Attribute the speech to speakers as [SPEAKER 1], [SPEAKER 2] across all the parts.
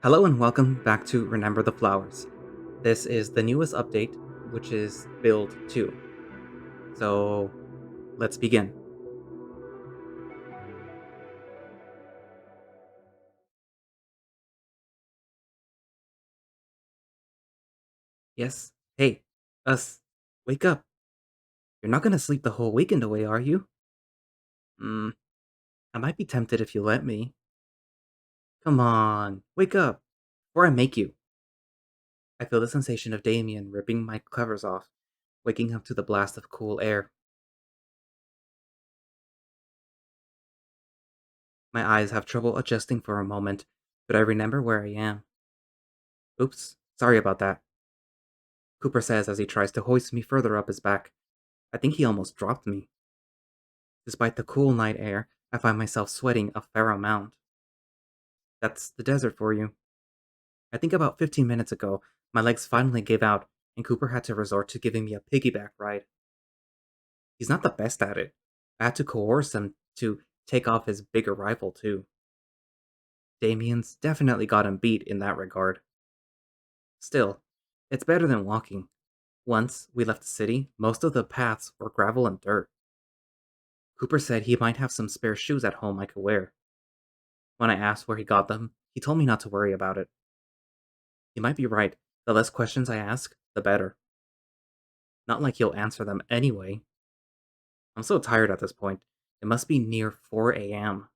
[SPEAKER 1] Hello and welcome back to Remember the Flowers. This is the newest update, which is Build 2. So let's begin. Yes, hey, us, wake up. You're not gonna sleep the whole weekend away, are you? Hmm, I might be tempted if you let me. Come on, wake up, or I make you. I feel the sensation of Damien ripping my covers off, waking up to the blast of cool air. My eyes have trouble adjusting for a moment, but I remember where I am. Oops, sorry about that. Cooper says as he tries to hoist me further up his back. I think he almost dropped me. Despite the cool night air, I find myself sweating a fair amount. That's the desert for you. I think about 15 minutes ago, my legs finally gave out, and Cooper had to resort to giving me a piggyback ride. He's not the best at it. I had to coerce him to take off his bigger rival, too. Damien's definitely got him beat in that regard. Still, it's better than walking. Once we left the city, most of the paths were gravel and dirt. Cooper said he might have some spare shoes at home I could wear. When I asked where he got them, he told me not to worry about it. He might be right. The less questions I ask, the better. Not like he'll answer them anyway. I'm so tired at this point. It must be near 4 a.m.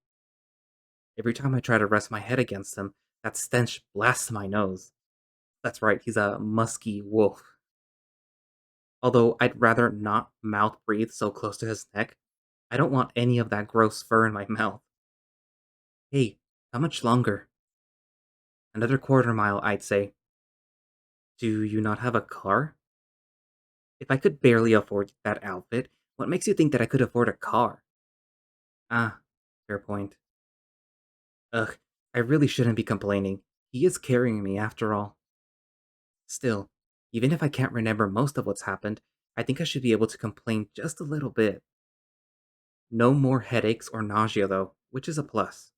[SPEAKER 1] Every time I try to rest my head against him, that stench blasts my nose. That's right, he's a musky wolf. Although I'd rather not mouth breathe so close to his neck, I don't want any of that gross fur in my mouth. Hey, how much longer? Another quarter mile, I'd say. Do you not have a car? If I could barely afford that outfit, what makes you think that I could afford a car? Ah, fair point. Ugh, I really shouldn't be complaining. He is carrying me after all. Still, even if I can't remember most of what's happened, I think I should be able to complain just a little bit. No more headaches or nausea though, which is a plus.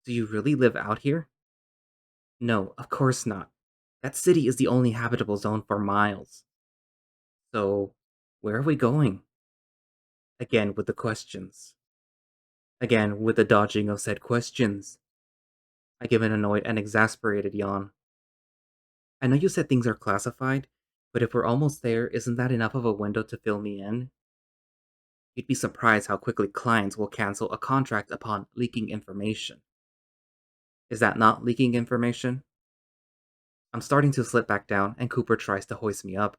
[SPEAKER 1] Do you really live out here? No, of course not. That city is the only habitable zone for miles. So, where are we going? Again with the questions. Again with the dodging of said questions. I give an annoyed and exasperated yawn. I know you said things are classified, but if we're almost there, isn't that enough of a window to fill me in? You'd be surprised how quickly clients will cancel a contract upon leaking information. Is that not leaking information? I'm starting to slip back down, and Cooper tries to hoist me up.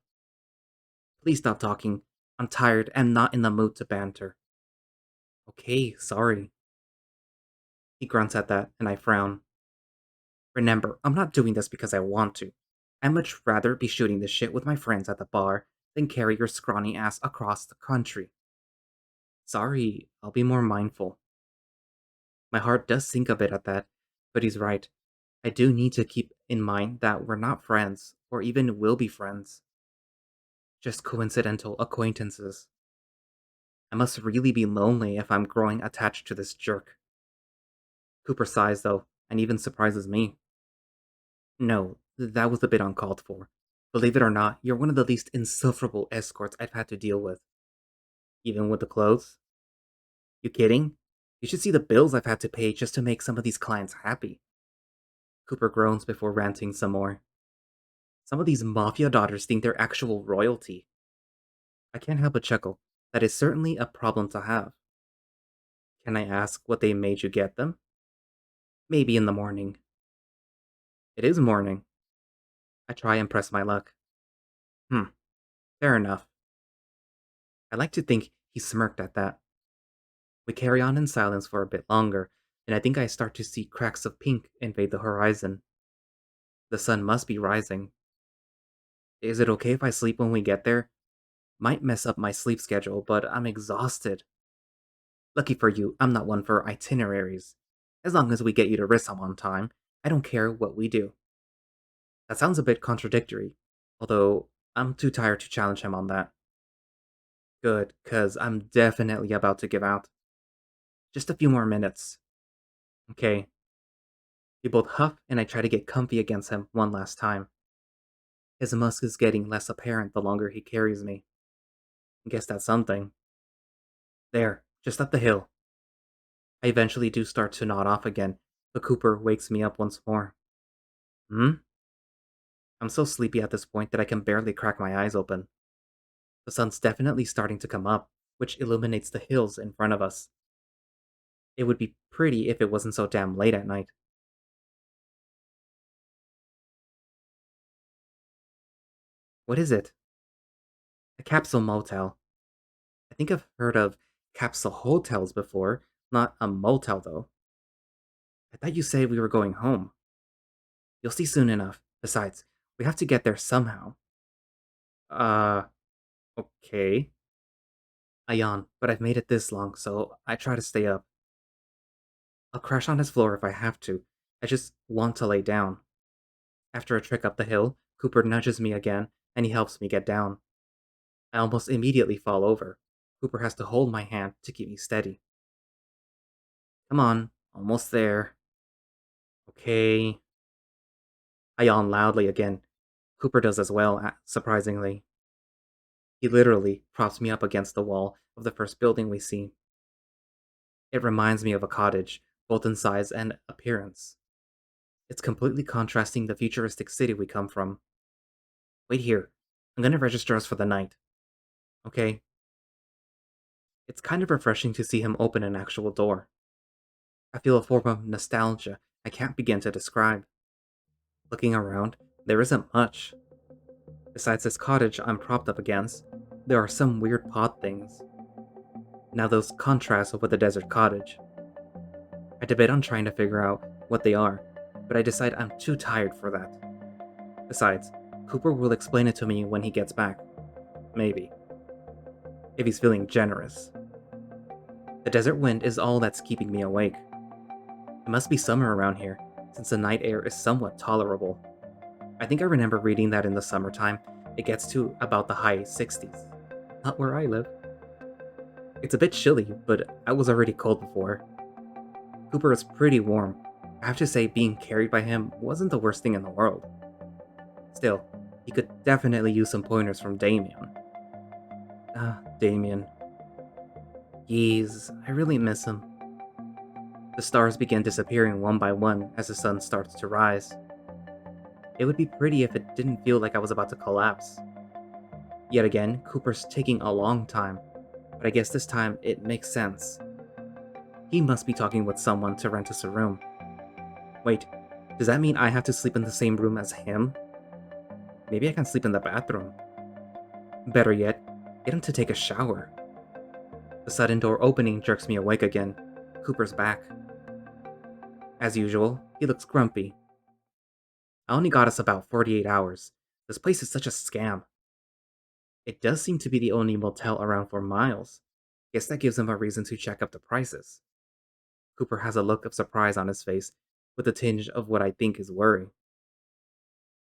[SPEAKER 1] Please stop talking. I'm tired and not in the mood to banter. Okay, sorry. He grunts at that, and I frown. Remember, I'm not doing this because I want to. I'd much rather be shooting the shit with my friends at the bar than carry your scrawny ass across the country. Sorry, I'll be more mindful. My heart does sink a bit at that, but he's right. I do need to keep in mind that we're not friends, or even will be friends. Just coincidental acquaintances. I must really be lonely if I'm growing attached to this jerk. Cooper sighs, though, and even surprises me. No, that was a bit uncalled for. Believe it or not, you're one of the least insufferable escorts I've had to deal with. Even with the clothes? You kidding? You should see the bills I've had to pay just to make some of these clients happy. Cooper groans before ranting some more. Some of these mafia daughters think they're actual royalty. I can't help but chuckle. That is certainly a problem to have. Can I ask what they made you get them? Maybe in the morning. It is morning. I try and press my luck. Hmm, fair enough. I like to think he smirked at that. We carry on in silence for a bit longer, and I think I start to see cracks of pink invade the horizon. The sun must be rising. Is it okay if I sleep when we get there? Might mess up my sleep schedule, but I'm exhausted. Lucky for you, I'm not one for itineraries. As long as we get you to Resoom on time, I don't care what we do. That sounds a bit contradictory, although I'm too tired to challenge him on that. Good, cause I'm definitely about to give out. Just a few more minutes. Okay, We both huff, and I try to get comfy against him one last time. His musk is getting less apparent the longer he carries me. Guess that's something. There, just up the hill. I eventually do start to nod off again, but Cooper wakes me up once more. Hmm? I'm so sleepy at this point that I can barely crack my eyes open. The sun's definitely starting to come up, which illuminates the hills in front of us. It would be pretty if it wasn't so damn late at night. What is it? A capsule motel. I think I've heard of capsule hotels before, not a motel though. I thought you said we were going home. You'll see soon enough. Besides, we have to get there somehow. Uh, okay. I yawn, but I've made it this long, so I try to stay up. I'll crash on his floor if I have to. I just want to lay down. After a trek up the hill, Cooper nudges me again, and he helps me get down. I almost immediately fall over. Cooper has to hold my hand to keep me steady. Come on, almost there. Okay. I yawn loudly again. Cooper does as well, surprisingly. He literally props me up against the wall of the first building we see. It reminds me of a cottage, both in size and appearance. It's completely contrasting the futuristic city we come from. Wait here. I'm gonna register us for the night. Okay? It's kind of refreshing to see him open an actual door. I feel a form of nostalgia I can't begin to describe. Looking around, there isn't much. Besides this cottage I'm propped up against, there are some weird pod things. Now those contrast with the desert cottage. I debate on trying to figure out what they are, but I decide I'm too tired for that. Besides, Cooper will explain it to me when he gets back. Maybe. If he's feeling generous. The desert wind is all that's keeping me awake. It must be summer around here, since the night air is somewhat tolerable. I think I remember reading that in the summertime, it gets to about the high 60s. Not where I live. It's a bit chilly, but I was already cold before. Cooper is pretty warm. I have to say, being carried by him wasn't the worst thing in the world. Still, he could definitely use some pointers from Damien. Damien. Geez, I really miss him. The stars begin disappearing one by one as the sun starts to rise. It would be pretty if it didn't feel like I was about to collapse. Yet again, Cooper's taking a long time, but I guess this time it makes sense. He must be talking with someone to rent us a room. Wait, does that mean I have to sleep in the same room as him? Maybe I can sleep in the bathroom. Better yet, get him to take a shower. The sudden door opening jerks me awake again. Cooper's back. As usual, he looks grumpy. I only got us about 48 hours. This place is such a scam. It does seem to be the only motel around for miles. Guess that gives him a reason to check up the prices. Cooper has a look of surprise on his face, with a tinge of what I think is worry.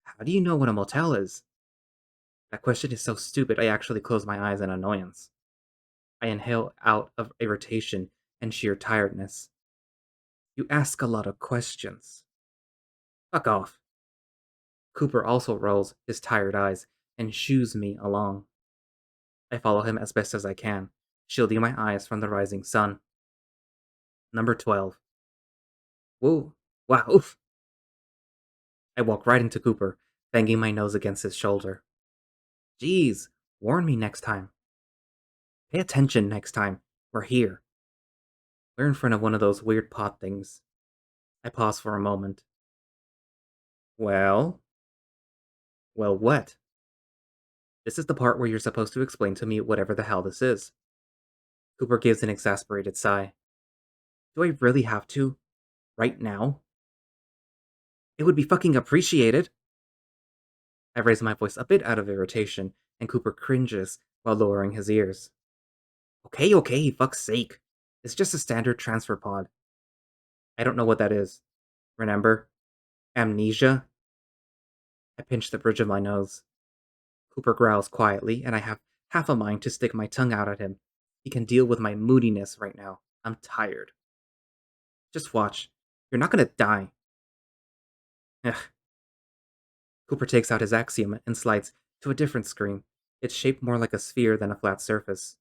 [SPEAKER 1] How do you know what a motel is? That question is so stupid I actually close my eyes in annoyance. I inhale out of irritation and sheer tiredness. You ask a lot of questions. Fuck off. Cooper also rolls his tired eyes and shoos me along. I follow him as best as I can, shielding my eyes from the rising sun. Number 12. Whoa. Wow. Oof. I walk right into Cooper, banging my nose against his shoulder. Geez, warn me next time. Pay attention next time. We're here. We're in front of one of those weird pot things. I pause for a moment. Well? Well, what? This is the part where you're supposed to explain to me whatever the hell this is. Cooper gives an exasperated sigh. Do I really have to? Right now? It would be fucking appreciated. I raise my voice a bit out of irritation, and Cooper cringes while lowering his ears. Okay, okay, fuck's sake. It's just a standard transfer pod. I don't know what that is. Remember? Amnesia? I pinch the bridge of my nose. Cooper growls quietly, and I have half a mind to stick my tongue out at him. He can deal with my moodiness right now. I'm tired. Just watch. You're not gonna die. Ugh. Cooper takes out his axiom and slides to a different screen. It's shaped more like a sphere than a flat surface.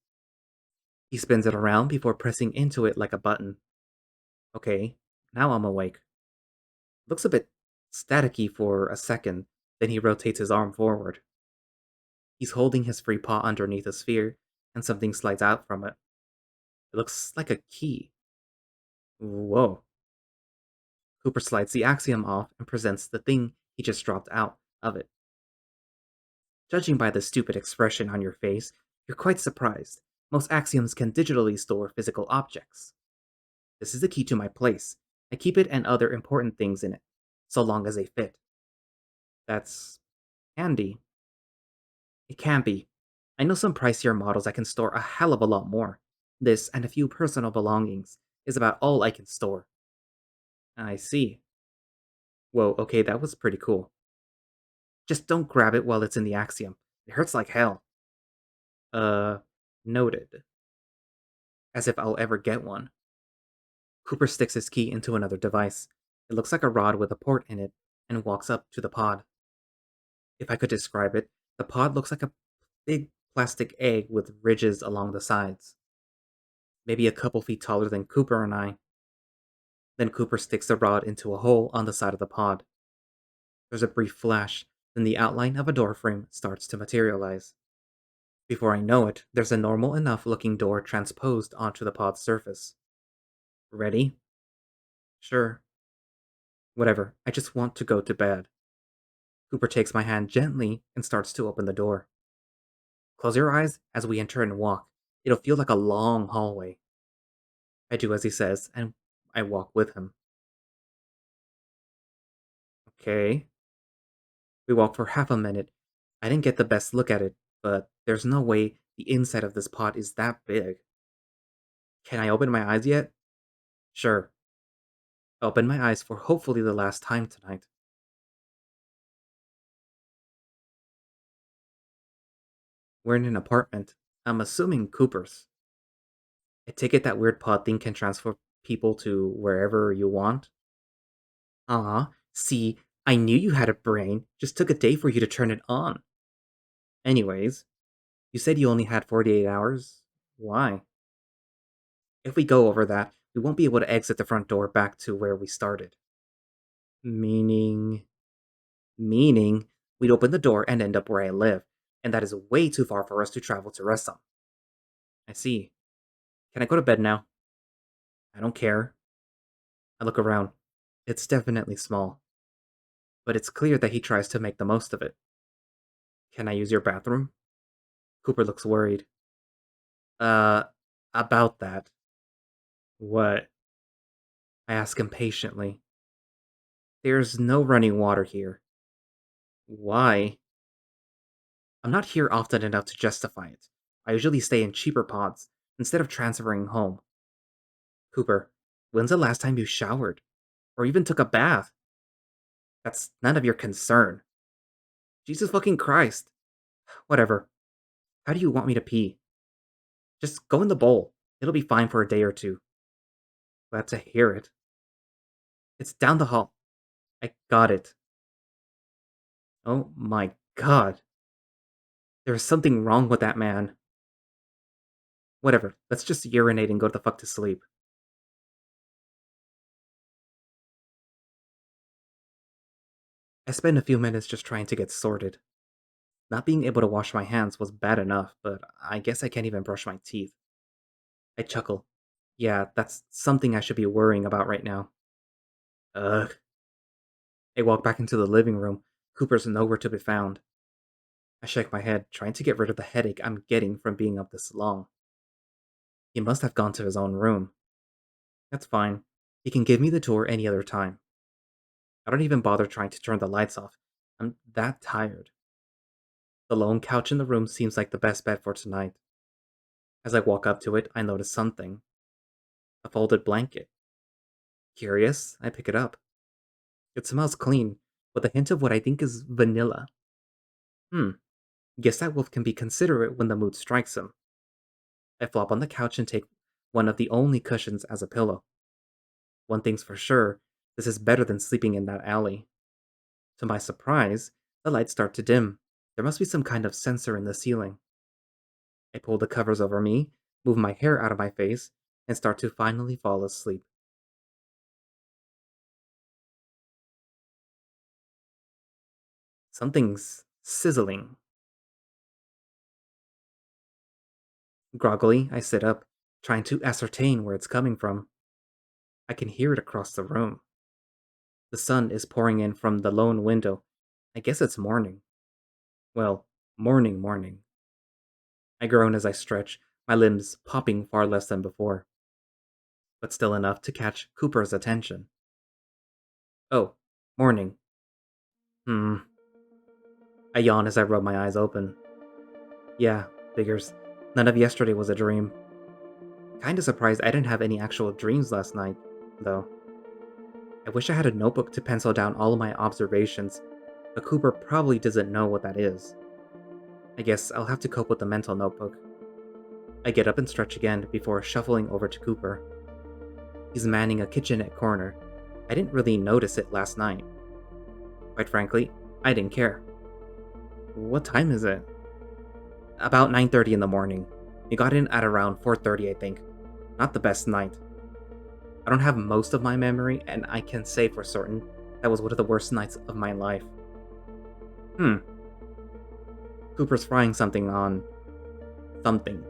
[SPEAKER 1] He spins it around before pressing into it like a button. Okay, now I'm awake. Looks a bit staticky for a second, then he rotates his arm forward. He's holding his free paw underneath a sphere, and something slides out from it. It looks like a key. Whoa. Cooper slides the axiom off and presents the thing he just dropped out of it. Judging by the stupid expression on your face, you're quite surprised. Most axioms can digitally store physical objects. This is the key to my place. I keep it and other important things in it, so long as they fit. That's handy. It can be. I know some pricier models that can store a hell of a lot more. This and a few personal belongings is about all I can store. I see. Whoa, okay, that was pretty cool. Just don't grab it while it's in the axiom. It hurts like hell. Uh, noted. As if I'll ever get one. Cooper sticks his key into another device. It looks like a rod with a port in it, and walks up to the pod. If I could describe it, the pod looks like a big plastic egg with ridges along the sides. Maybe a couple feet taller than Cooper and I. Then Cooper sticks the rod into a hole on the side of the pod. There's a brief flash, then the outline of a doorframe starts to materialize. Before I know it, there's a normal enough looking door transposed onto the pod's surface. Ready? Sure. Whatever, I just want to go to bed. Cooper takes my hand gently and starts to open the door. Close your eyes as we enter and walk. It'll feel like a long hallway. I do as he says, and I walk with him. Okay. We walk for half a minute. I didn't get the best look at it, but there's no way the inside of this pot is that big. Can I open my eyes yet? Sure. Open my eyes for hopefully the last time tonight. We're in an apartment. I'm assuming Cooper's. I take it that weird pod thing can transfer people to wherever you want. Aw, see, I knew you had a brain. Just took a day for you to turn it on. Anyways, you said you only had 48 hours? Why? If we go over that, we won't be able to exit the front door back to where we started. Meaning. Meaning, we'd open the door and end up where I live, and that is way too far for us to travel to Resoom. I see. Can I go to bed now? I don't care. I look around. It's definitely small, but it's clear that he tries to make the most of it. Can I use your bathroom? Cooper looks worried. Uh, about that. What? I ask impatiently. There's no running water here. Why? I'm not here often enough to justify it. I usually stay in cheaper pods instead of transferring home. Cooper, when's the last time you showered? Or even took a bath? That's none of your concern. Jesus fucking Christ. Whatever. How do you want me to pee? Just go in the bowl. It'll be fine for a day or two. Glad to hear it. It's down the hall. I got it. Oh my god. There's something wrong with that man. Whatever. Let's just urinate and go the fuck to sleep. I spent a few minutes just trying to get sorted. Not being able to wash my hands was bad enough, but I guess I can't even brush my teeth. I chuckle. Yeah, that's something I should be worrying about right now. Ugh. I walk back into the living room. Cooper's nowhere to be found. I shake my head, trying to get rid of the headache I'm getting from being up this long. He must have gone to his own room. That's fine. He can give me the tour any other time. I don't even bother trying to turn the lights off. I'm that tired. The lone couch in the room seems like the best bed for tonight. As I walk up to it, I notice something. A folded blanket. Curious, I pick it up. It smells clean, with a hint of what I think is vanilla. Hmm, guess that wolf can be considerate when the mood strikes him. I flop on the couch and take one of the only cushions as a pillow. One thing's for sure, this is better than sleeping in that alley. To my surprise, the lights start to dim. There must be some kind of sensor in the ceiling. I pull the covers over me, move my hair out of my face, and start to finally fall asleep. Something's sizzling. Groggily, I sit up, trying to ascertain where it's coming from. I can hear it across the room. The sun is pouring in from the lone window. I guess it's morning. Well, morning. I groan as I stretch, my limbs popping far less than before, but still enough to catch Cooper's attention. Oh, morning. Hmm. I yawn as I rub my eyes open. Yeah, figures. None of yesterday was a dream. Kinda surprised I didn't have any actual dreams last night, though. I wish I had a notebook to pencil down all of my observations, but Cooper probably doesn't know what that is. I guess I'll have to cope with the mental notebook. I get up and stretch again before shuffling over to Cooper. He's manning a kitchenette corner. I didn't really notice it last night. Quite frankly, I didn't care. What time is it? About 9:30 in the morning. We got in at around 4:30, I think. Not the best night. I don't have most of my memory, and I can say for certain that was one of the worst nights of my life. Hmm. Cooper's frying something on... something.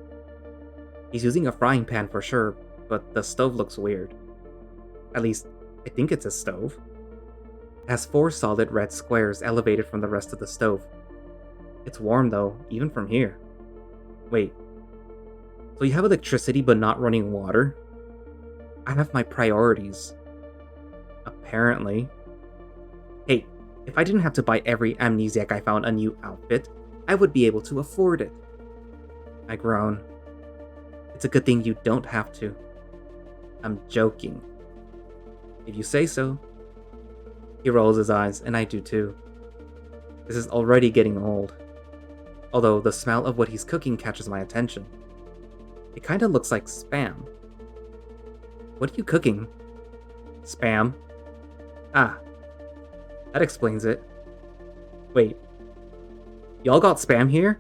[SPEAKER 1] He's using a frying pan for sure, but the stove looks weird. At least, I think it's a stove. It has 4 solid red squares elevated from the rest of the stove. It's warm though, even from here. Wait. So you have electricity but not running water? I have my priorities. Apparently. Hey, if I didn't have to buy every amnesiac I found a new outfit, I would be able to afford it. I groan. It's a good thing you don't have to. I'm joking. If you say so. He rolls his eyes, and I do too. This is already getting old. Although the smell of what he's cooking catches my attention. It kinda looks like spam. What are you cooking? Spam. Ah. That explains it. Wait. Y'all got spam here?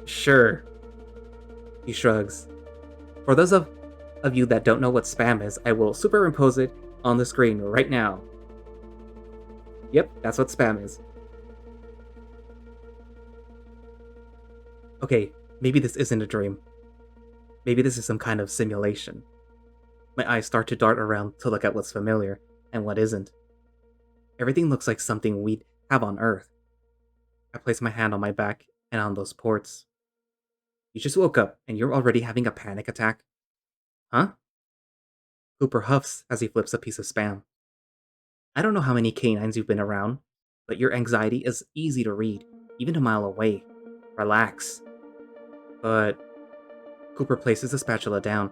[SPEAKER 1] Sure. He shrugs. For those of you that don't know what spam is, I will superimpose it on the screen right now. Yep, that's what spam is. Okay, maybe this isn't a dream. Maybe this is some kind of simulation. My eyes start to dart around to look at what's familiar and what isn't. Everything looks like something we'd have on Earth. I place my hand on my back and on those ports. You just woke up and you're already having a panic attack? Huh? Cooper huffs as he flips a piece of spam. I don't know how many canines you've been around, but your anxiety is easy to read, even a mile away. Relax. But Cooper places the spatula down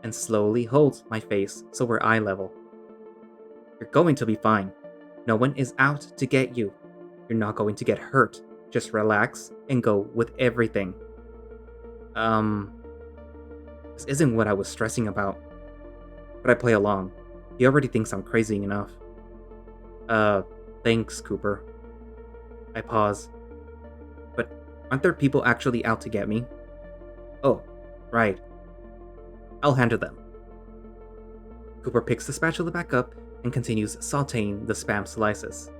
[SPEAKER 1] and slowly holds my face so we're eye level. You're going to be fine. No one is out to get you. You're not going to get hurt. Just relax and go with everything. This isn't what I was stressing about. But I play along. He already thinks I'm crazy enough. Thanks, Cooper. I pause. But aren't there people actually out to get me? Oh, right. I'll handle them. Cooper picks the spatula back up and continues sauteing the spam slices.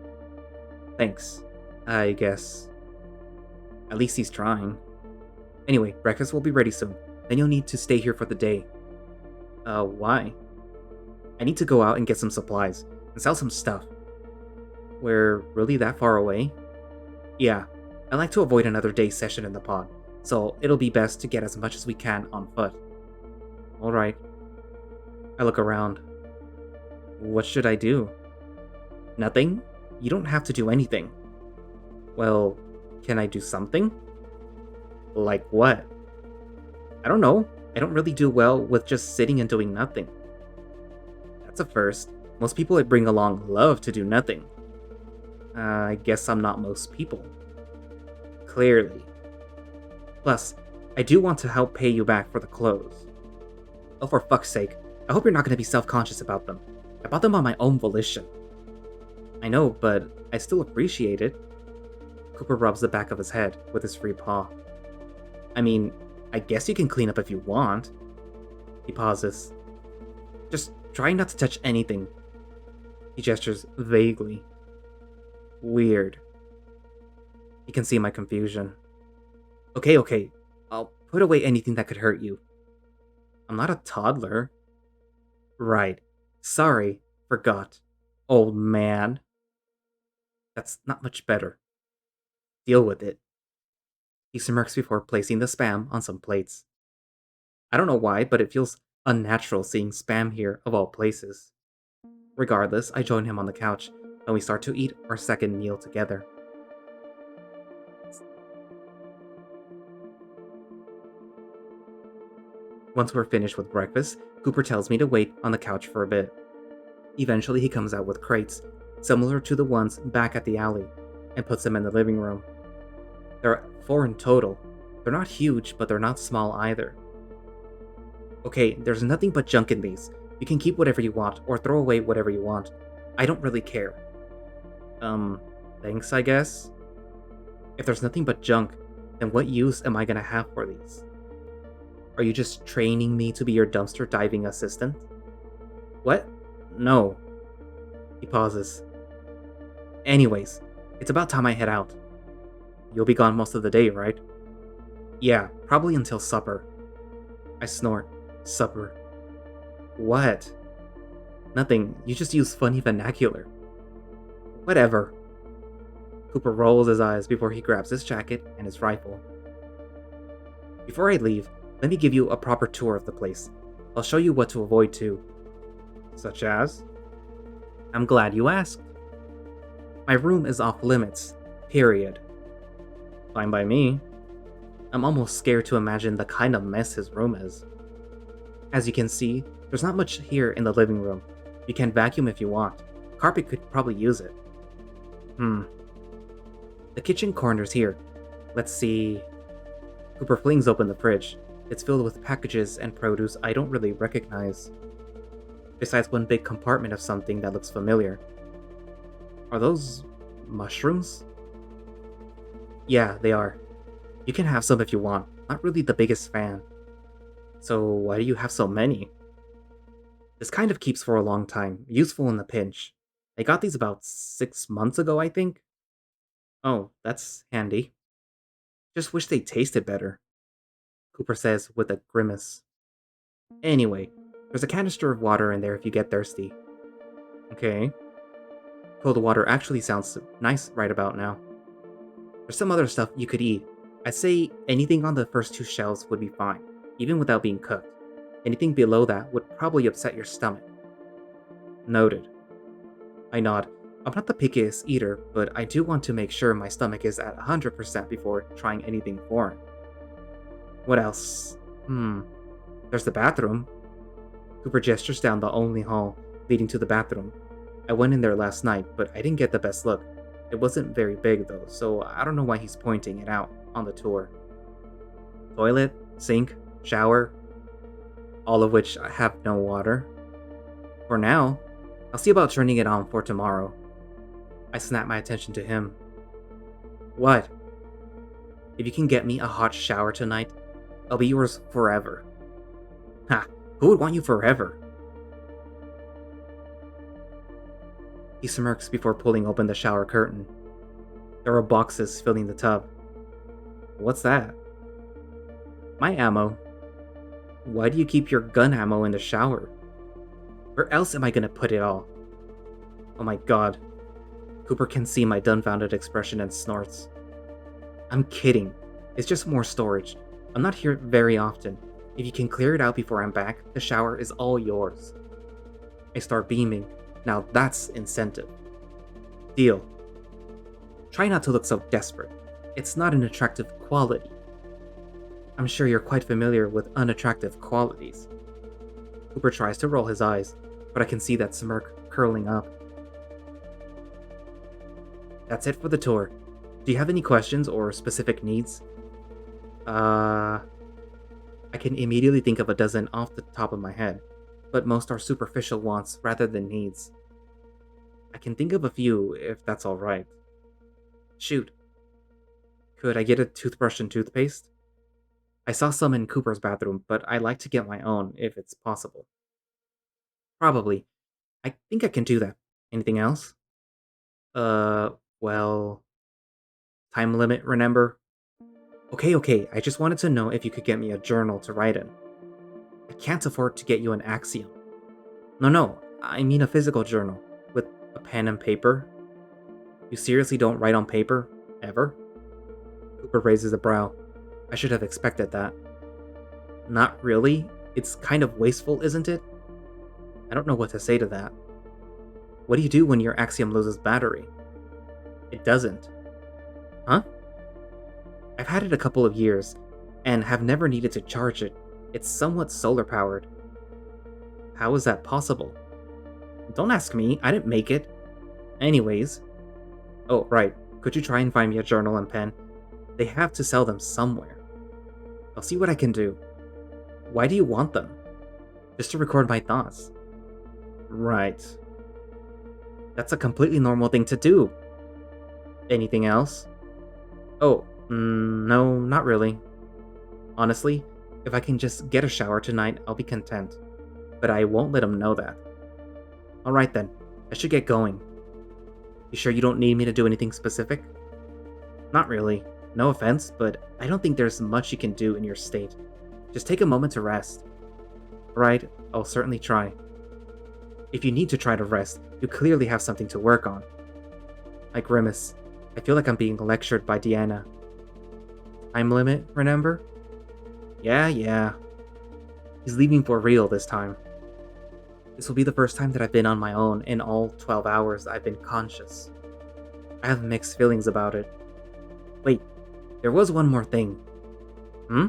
[SPEAKER 1] Thanks, I guess. At least he's trying. Anyway, breakfast will be ready soon. Then you'll need to stay here for the day. Why? I need to go out and get some supplies and sell some stuff. We're really that far away? Yeah, I like to avoid another day session in the pod, so it'll be best to get as much as we can on foot. Alright. I look around. What should I do? Nothing? You don't have to do anything. Well, can I do something? Like what? I don't know. I don't really do well with just sitting and doing nothing. That's a first. Most people I bring along love to do nothing. I guess I'm not most people. Clearly. Plus, I do want to help pay you back for the clothes. Oh, for fuck's sake. I hope you're not going to be self-conscious about them. I bought them on my own volition. I know, but I still appreciate it. Cooper rubs the back of his head with his free paw. I mean, I guess you can clean up if you want. He pauses. Just try not to touch anything. He gestures vaguely. Weird. He can see my confusion. Okay. I'll put away anything that could hurt you. I'm not a toddler. Right. Sorry. Forgot. Old man. That's not much better. Deal with it. He smirks before placing the spam on some plates. I don't know why, but it feels unnatural seeing spam here of all places. Regardless, I join him on the couch, and we start to eat our second meal together. Once we're finished with breakfast, Cooper tells me to wait on the couch for a bit. Eventually, he comes out with crates, similar to the ones back at the alley, and puts them in the living room. There are 4 in total. They're not huge, but they're not small either. Okay, there's nothing but junk in these. You can keep whatever you want, or throw away whatever you want. I don't really care. Thanks, I guess? If there's nothing but junk, then what use am I gonna have for these? Are you just training me to be your dumpster diving assistant? What? No. He pauses. Anyways, it's about time I head out. You'll be gone most of the day, right? Yeah, probably until supper. I snort. Supper. What? Nothing, you just use funny vernacular. Whatever. Cooper rolls his eyes before he grabs his jacket and his rifle. Before I leave, let me give you a proper tour of the place. I'll show you what to avoid too. Such as? I'm glad you asked. My room is off limits. Period. Fine by me. I'm almost scared to imagine the kind of mess his room is. As you can see, there's not much here in the living room. You can vacuum if you want. Carpet could probably use it. The kitchen corner's here. Let's see. Cooper flings open the fridge. It's filled with packages and produce I don't really recognize. Besides one big compartment of something that looks familiar. Are those mushrooms? Yeah, they are. You can have some if you want. Not really the biggest fan. So why do you have so many? This kind of keeps for a long time. Useful in the pinch. I got these about 6 months ago, I think. Oh, that's handy. Just wish they tasted better. Cooper says with a grimace. Anyway, there's a canister of water in there if you get thirsty. Okay. Cold water actually sounds nice right about now. There's some other stuff you could eat. I'd say anything on the first 2 shelves would be fine, even without being cooked. Anything below that would probably upset your stomach. Noted. I nod. I'm not the pickiest eater, but I do want to make sure my stomach is at 100% before trying anything foreign. What else? There's the bathroom. Cooper gestures down the only hall leading to the bathroom. I went in there last night, but I didn't get the best look. It wasn't very big though, so I don't know why he's pointing it out on the tour. Toilet, sink, shower, all of which have no water. For now, I'll see about turning it on for tomorrow. I snap my attention to him. What? If you can get me a hot shower tonight, I'll be yours forever. Ha! Who would want you forever? He smirks before pulling open the shower curtain. There are boxes filling the tub. What's that? My ammo. Why do you keep your gun ammo in the shower? Where else am I gonna put it all? Oh my god. Cooper can see my dumbfounded expression and snorts. I'm kidding. It's just more storage. I'm not here very often. If you can clear it out before I'm back, the shower is all yours. I start beaming. Now that's incentive. Deal. Try not to look so desperate. It's not an attractive quality. I'm sure you're quite familiar with unattractive qualities. Cooper tries to roll his eyes, but I can see that smirk curling up. That's it for the tour. Do you have any questions or specific needs? I can immediately think of a dozen off the top of my head, but most are superficial wants rather than needs. I can think of a few if that's alright. Shoot, could I get a toothbrush and toothpaste? I saw some in Cooper's bathroom, but I like to get my own if it's possible. Probably. I think I can do that. Anything else? Uh, well, time limit, remember? Okay, okay, I just wanted to know if you could get me a journal to write in. I can't afford to get you an axiom. No, no, I mean a physical journal with a pen and paper. You seriously don't write on paper? Ever? Cooper raises a brow. I should have expected that. Not really. It's kind of wasteful, isn't it? I don't know what to say to that. What do you do when your axiom loses battery? It doesn't. Huh? I've had it a couple of years, and have never needed to charge it. It's somewhat solar powered. How is that possible? Don't ask me, I didn't make it. Anyways. Oh, right. Could you try and find me a journal and pen? They have to sell them somewhere. I'll see what I can do. Why do you want them? Just to record my thoughts. Right. That's a completely normal thing to do. Anything else? Oh, no, not really. Honestly, if I can just get a shower tonight, I'll be content. But I won't let him know that. Alright then, I should get going. You sure you don't need me to do anything specific? Not really. No offense, but I don't think there's much you can do in your state. Just take a moment to rest. Right, I'll certainly try. If you need to try to rest, you clearly have something to work on. I grimace. I feel like I'm being lectured by Deanna. Time limit, remember? Yeah. He's leaving for real this time. This will be the first time that I've been on my own in all 12 hours I've been conscious. I have mixed feelings about it. Wait, there was one more thing. Hmm?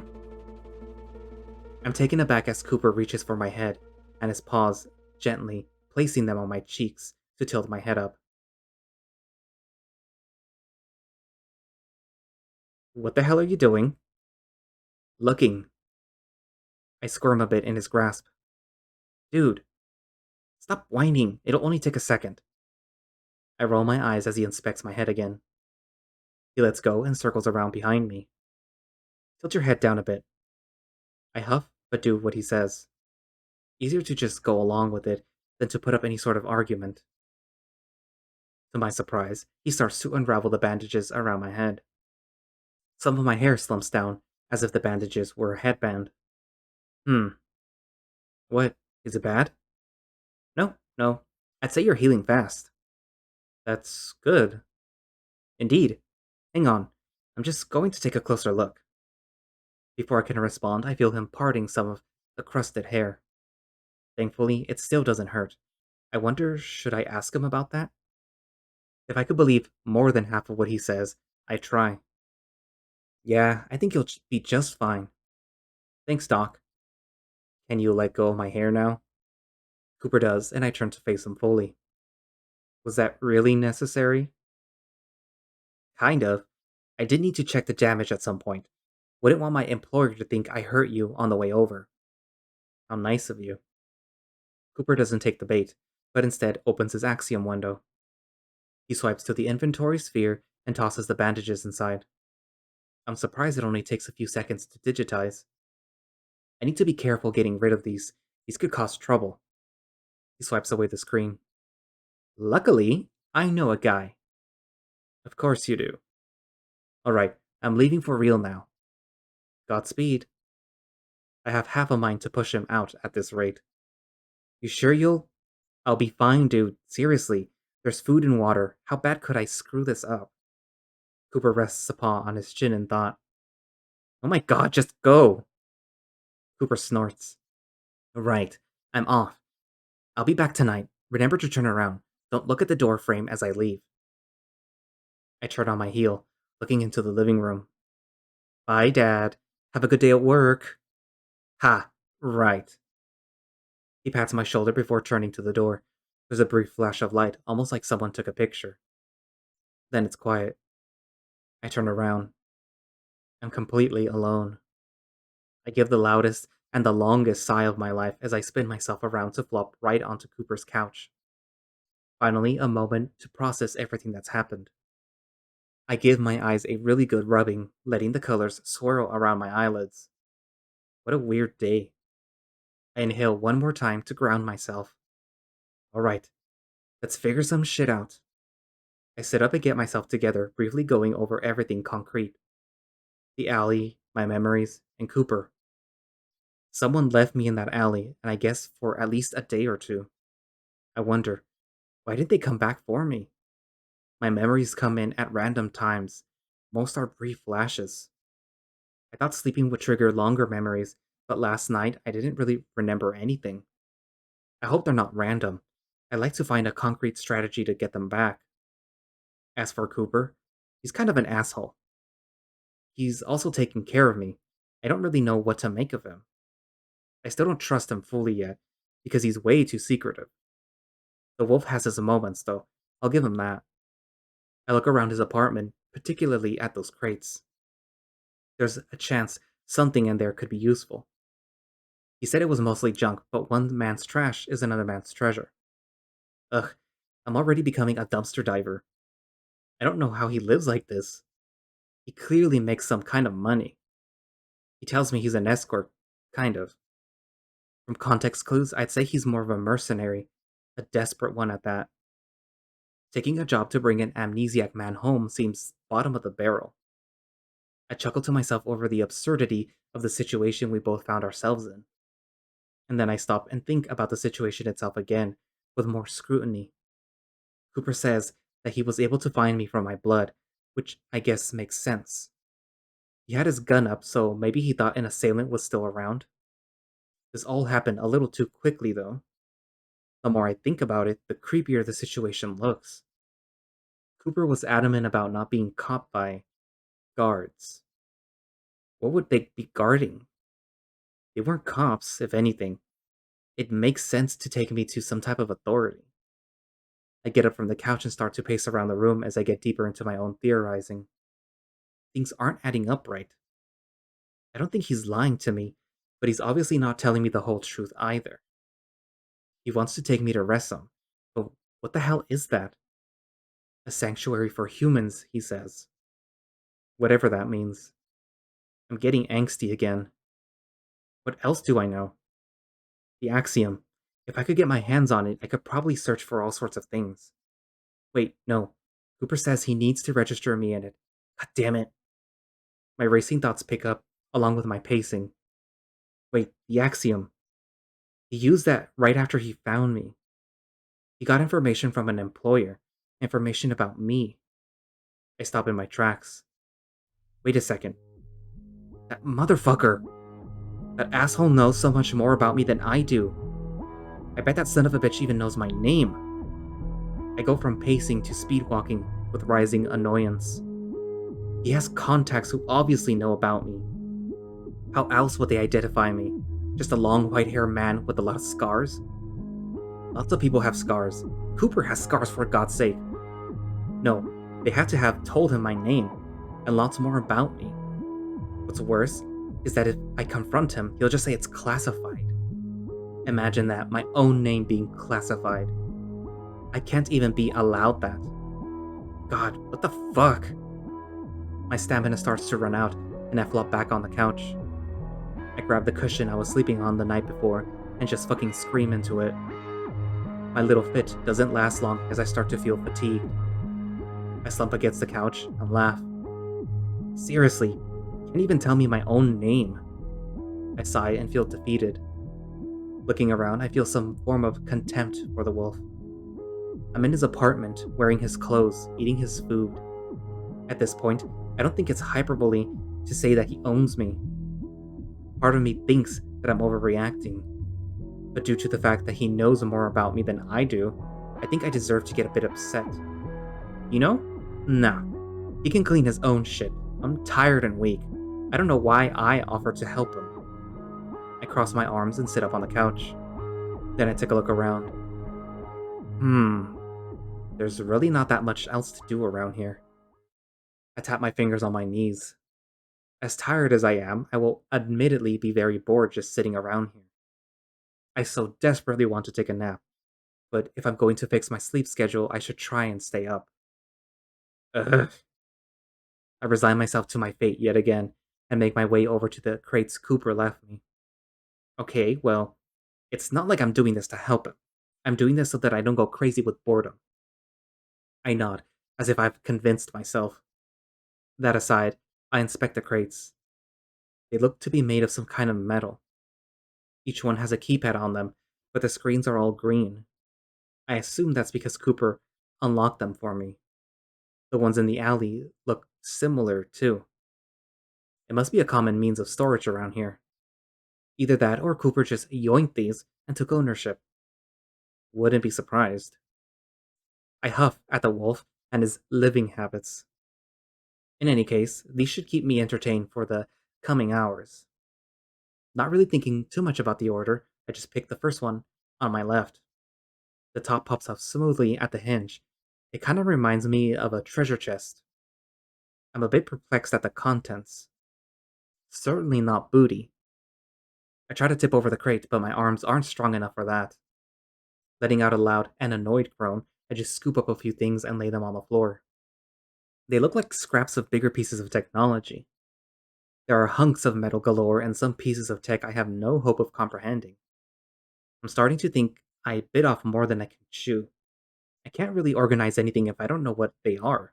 [SPEAKER 1] I'm taken aback as Cooper reaches for my head, and his paws, gently, placing them on my cheeks to tilt my head up. What the hell are you doing? Looking. I squirm a bit in his grasp. Dude, stop whining. It'll only take a second. I roll my eyes as he inspects my head again. He lets go and circles around behind me. Tilt your head down a bit. I huff, but do what he says. Easier to just go along with it than to put up any sort of argument. To my surprise, he starts to unravel the bandages around my head. Some of my hair slumps down, as if the bandages were a headband. Hmm, what? Is it bad? No. I'd say you're healing fast. That's good. Indeed. Hang on. I'm just going to take a closer look. Before I can respond, I feel him parting some of the crusted hair. Thankfully, it still doesn't hurt. I wonder, should I ask him about that? If I could believe more than half of what he says, I'd try. Yeah, I think you'll be just fine. Thanks, Doc. Can you let go of my hair now? Cooper does, and I turn to face him fully. Was that really necessary? Kind of. I did need to check the damage at some point. Wouldn't want my employer to think I hurt you on the way over. How nice of you. Cooper doesn't take the bait, but instead opens his axiom window. He swipes to the inventory sphere and tosses the bandages inside. I'm surprised it only takes a few seconds to digitize. I need to be careful getting rid of these. These could cause trouble. He swipes away the screen. Luckily, I know a guy. Of course you do. Alright, I'm leaving for real now. Godspeed. I have half a mind to push him out at this rate. You sure you'll? I'll be fine, dude. Seriously. There's food and water. How bad could I screw this up? Cooper rests a paw on his chin in thought. Oh my god, just go! Cooper snorts. Right. I'm off. I'll be back tonight. Remember to turn around. Don't look at the door frame as I leave. I turn on my heel, looking into the living room. Bye, Dad. Have a good day at work. Ha! Right. He pats my shoulder before turning to the door. There's a brief flash of light, almost like someone took a picture. Then it's quiet. I turn around. I'm completely alone. I give the loudest and the longest sigh of my life as I spin myself around to flop right onto Cooper's couch. Finally, a moment to process everything that's happened. I give my eyes a really good rubbing, letting the colors swirl around my eyelids. What a weird day. I inhale one more time to ground myself. Alright, let's figure some shit out. I sit up and get myself together, briefly going over everything concrete. The alley, my memories, and Cooper. Someone left me in that alley, and I guess for at least a day or two. I wonder, why did they come back for me? My memories come in at random times. Most are brief flashes. I thought sleeping would trigger longer memories, but last night I didn't really remember anything. I hope they're not random. I'd like to find a concrete strategy to get them back. As for Cooper, he's kind of an asshole. He's also taking care of me. I don't really know what to make of him. I still don't trust him fully yet, because he's way too secretive. The wolf has his moments, though. I'll give him that. I look around his apartment, particularly at those crates. There's a chance something in there could be useful. He said it was mostly junk, but one man's trash is another man's treasure. Ugh, I'm already becoming a dumpster diver. I don't know how he lives like this. He clearly makes some kind of money. He tells me he's an escort, kind of. From context clues, I'd say he's more of a mercenary, a desperate one at that. Taking a job to bring an amnesiac man home seems bottom of the barrel. I chuckle to myself over the absurdity of the situation we both found ourselves in. And then I stop and think about the situation itself again, with more scrutiny. Cooper says that he was able to find me from my blood, which I guess makes sense. He had his gun up, so maybe he thought an assailant was still around. This all happened a little too quickly, though. The more I think about it, the creepier the situation looks. Cooper was adamant about not being caught by guards. What would they be guarding? They weren't cops, if anything. It makes sense to take me to some type of authority. I get up from the couch and start to pace around the room as I get deeper into my own theorizing. Things aren't adding up right. I don't think he's lying to me, but he's obviously not telling me the whole truth either. He wants to take me to Resoom, but what the hell is that? A sanctuary for humans, he says. Whatever that means. I'm getting angsty again. What else do I know? The axiom. If I could get my hands on it, I could probably search for all sorts of things. Wait, no. Cooper says he needs to register me in it. God damn it. My racing thoughts pick up, along with my pacing. Wait, the axiom. He used that right after he found me. He got information from an employer, information about me. I stop in my tracks. Wait a second. That motherfucker! That asshole knows so much more about me than I do. I bet that son of a bitch even knows my name. I go from pacing to speed walking with rising annoyance. He has contacts who obviously know about me. How else would they identify me? Just a long white haired man with a lot of scars? Lots of people have scars. Cooper has scars, for God's sake. No, they had to have told him my name, and lots more about me. What's worse is that if I confront him, he'll just say it's classified. Imagine that, my own name being classified. I can't even be allowed that. God, what the fuck? My stamina starts to run out, and I flop back on the couch. I grab the cushion I was sleeping on the night before and just fucking scream into it. My little fit doesn't last long as I start to feel fatigued. I slump against the couch and laugh. Seriously, can't even tell me my own name. I sigh and feel defeated. Looking around, I feel some form of contempt for the wolf. I'm in his apartment, wearing his clothes, eating his food. At this point, I don't think it's hyperbole to say that he owns me. Part of me thinks that I'm overreacting, but due to the fact that he knows more about me than I do, I think I deserve to get a bit upset. You know? Nah. He can clean his own shit. I'm tired and weak. I don't know why I offered to help him. I cross my arms and sit up on the couch. Then I take a look around. There's really not that much else to do around here. I tap my fingers on my knees. As tired as I am, I will admittedly be very bored just sitting around here. I so desperately want to take a nap, but if I'm going to fix my sleep schedule, I should try and stay up. Ugh. I resign myself to my fate yet again and make my way over to the crates Cooper left me. Okay, well, it's not like I'm doing this to help him. I'm doing this so that I don't go crazy with boredom. I nod, as if I've convinced myself. That aside, I inspect the crates. They look to be made of some kind of metal. Each one has a keypad on them, but the screens are all green. I assume that's because Cooper unlocked them for me. The ones in the alley look similar, too. It must be a common means of storage around here. Either that or Cooper just yoinked these and took ownership. Wouldn't be surprised. I huff at the wolf and his living habits. In any case, these should keep me entertained for the coming hours. Not really thinking too much about the order, I just pick the first one on my left. The top pops up smoothly at the hinge. It kind of reminds me of a treasure chest. I'm a bit perplexed at the contents. Certainly not booty. I try to tip over the crate, but my arms aren't strong enough for that. Letting out a loud and annoyed groan, I just scoop up a few things and lay them on the floor. They look like scraps of bigger pieces of technology. There are hunks of metal galore and some pieces of tech I have no hope of comprehending. I'm starting to think I bit off more than I can chew. I can't really organize anything if I don't know what they are.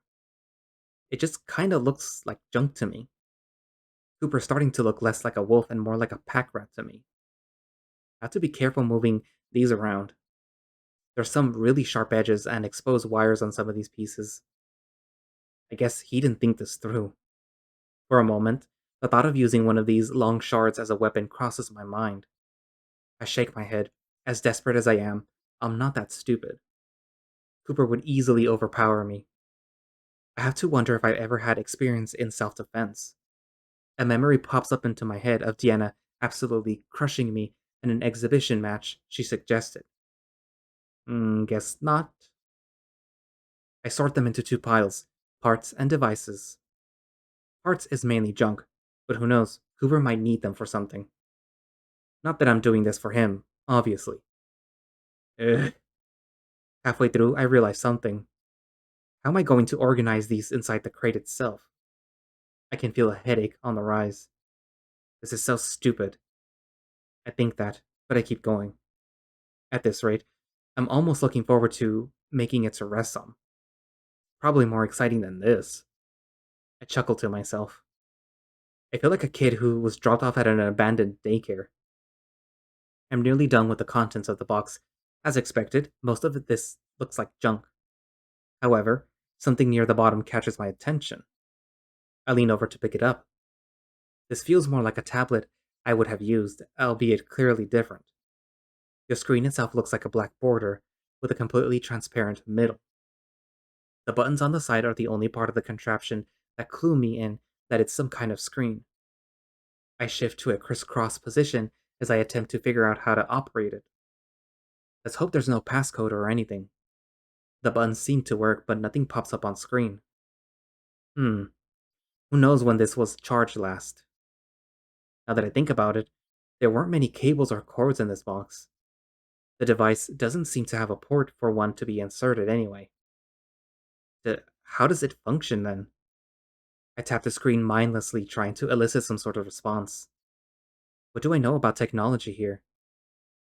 [SPEAKER 1] It just kinda looks like junk to me. Cooper's starting to look less like a wolf and more like a pack rat to me. I have to be careful moving these around. There's some really sharp edges and exposed wires on some of these pieces. I guess he didn't think this through. For a moment, the thought of using one of these long shards as a weapon crosses my mind. I shake my head. As desperate as I am, I'm not that stupid. Cooper would easily overpower me. I have to wonder if I've ever had experience in self defense. A memory pops up into my head of Deanna absolutely crushing me in an exhibition match she suggested. Guess not. I sort them into two piles: parts and devices. Parts is mainly junk, but who knows, Cooper might need them for something. Not that I'm doing this for him, obviously. Ugh. Halfway through, I realize something. How am I going to organize these inside the crate itself? I can feel a headache on the rise. This is so stupid. I think that, but I keep going. At this rate, I'm almost looking forward to making it to Resoom. Probably more exciting than this. I chuckle to myself. I feel like a kid who was dropped off at an abandoned daycare. I'm nearly done with the contents of the box. As expected, most of this looks like junk. However, something near the bottom catches my attention. I lean over to pick it up. This feels more like a tablet I would have used, albeit clearly different. The screen itself looks like a black border, with a completely transparent middle. The buttons on the side are the only part of the contraption that clue me in that it's some kind of screen. I shift to a crisscross position as I attempt to figure out how to operate it. Let's hope there's no passcode or anything. The buttons seem to work, but nothing pops up on screen. Hmm, who knows when this was charged last? Now that I think about it, there weren't many cables or cords in this box. The device doesn't seem to have a port for one to be inserted anyway. How does it function then? I tap the screen mindlessly, trying to elicit some sort of response. What do I know about technology here?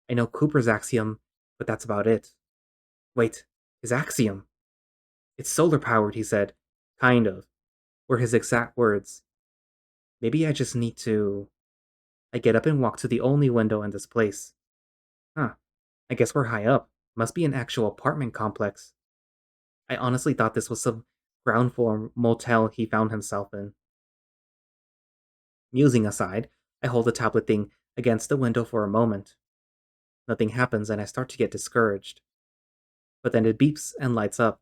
[SPEAKER 1] I know Cooper's axiom, but that's about it. Wait, his axiom? It's solar powered, he said. Kind of. Were his exact words. Maybe I just need to. I get up and walk to the only window in this place. Huh. I guess we're high up. Must be an actual apartment complex. I honestly thought this was some ground floor motel he found himself in. Musing aside, I hold the tablet thing against the window for a moment. Nothing happens and I start to get discouraged. But then it beeps and lights up.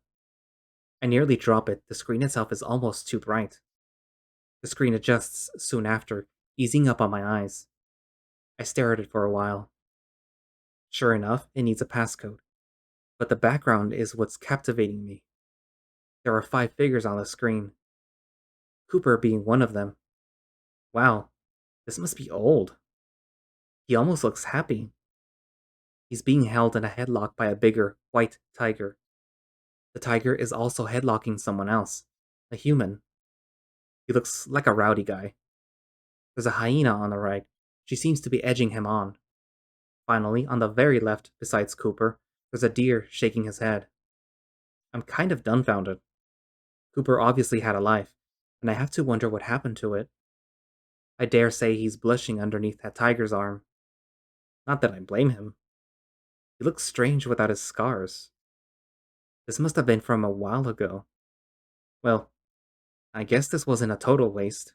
[SPEAKER 1] I nearly drop it, the screen itself is almost too bright. The screen adjusts soon after, easing up on my eyes. I stare at it for a while. Sure enough, it needs a passcode. But the background is what's captivating me. There are 5 figures on the screen, Cooper being one of them. Wow, this must be old. He almost looks happy. He's being held in a headlock by a bigger, white tiger. The tiger is also headlocking someone else, a human. He looks like a rowdy guy. There's a hyena on the right. She seems to be edging him on. Finally, on the very left, besides Cooper, there's a deer shaking his head. I'm kind of dumbfounded. Cooper obviously had a life, and I have to wonder what happened to it. I dare say he's blushing underneath that tiger's arm. Not that I blame him. He looks strange without his scars. This must have been from a while ago. Well, I guess this wasn't a total waste.